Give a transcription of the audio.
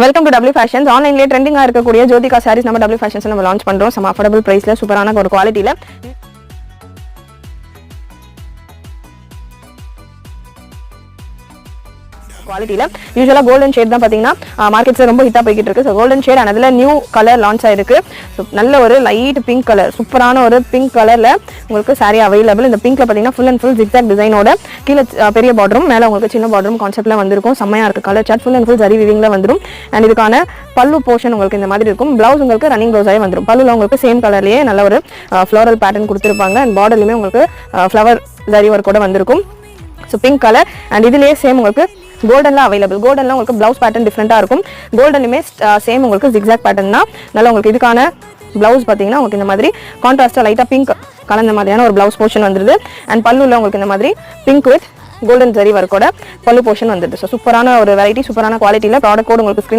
Welcome to W Fashions. ஆன்லைன்லயே ட்ரெண்டிங்கா இருக்கக்கூடிய Jyothika sarees நம்ம W Fashions நம்ம லான்ச் பண்றோம். சம் அஃபோர்டபிள் பிரைஸ்ல சூப்பரான ஒரு குவாலிட்டில குவாலிட்டில யூசுவலா கோல்டன் ஷேட் தான் பாத்தீங்கன்னா மார்க்கெட்ல ரொம்ப ஹிட்டா போயிட்டு இருக்கு. ஸோ கோல்டன் ஷேட் அண்ட் அதுல நியூ கலர் லான்ச் ஆயிருக்கு. ஸோ நல்ல ஒரு லைட் பிங்க் கலர், சூப்பரான ஒரு பிங்க் கலர்ல உங்களுக்கு சாரி அவைலபிள். இந்த பிங்க்ல பாத்தீங்கன்னா ஃபுல் அண்ட் ஃபுல் ஜிக்ஸாக் டிசைனோட கீழே பெரிய பார்டரும் மேல உங்களுக்கு சின்ன பார்டரும் கான்செப்ட்ல வந்திருக்கும். செம்மையா இருக்கு colour chart. Full and full zari வீவிங்ல வந்துடும். அண்ட் இதுக்கான பல்லு போர்ஷன் உங்களுக்கு இந்த மாதிரி இருக்கும். பிளவுஸ் உங்களுக்கு ரன்னிங் பிளவுஸாவே வந்துடும். பல்லுல உங்களுக்கு சேம் கலர்லயே நல்ல ஒரு ஃப்ளோரல் பேட்டர்ன் கொடுத்துருப்பாங்க. அண்ட் பார்டர்லயுமே உங்களுக்கு ஃப்ளவர் ஜரி ஒர்க் கூட வந்திருக்கும். ஸோ பிங்க் கலர் அண்ட் இதுலயே சேம் உங்களுக்கு கோல்டன்ல அவைலபிள். கோல்டன்ல உங்களுக்கு பிளவுஸ் பேட்டர்ன் டிஃப்ரெண்டா இருக்கும். கோல்டனுமே சேம் உங்களுக்கு ஜிக்ஸாக் பேட்டர்ன் தான். நல்லா உங்களுக்கு இதுக்கான பிளவுஸ் பார்த்தீங்கன்னா உங்களுக்கு இந்த மாதிரி கான்ட்ராஸ்டா லைட்டா பிங்க் கலந்த மாதிரியான ஒரு பிளவுஸ் போர்ஷன் வந்துருது. அண்ட் பல்லுல உங்களுக்கு இந்த மாதிரி பிங்க் வித் கோல்டன் ஜரி ஒர்க்கோட பல்லு போர்ஷன் வந்துருது. ஸோ சூப்பரான ஒரு வெரைட்டி, சூப்பரான குவாலிட்டியில் ப்ராடக்ட் கோட் உங்களுக்கு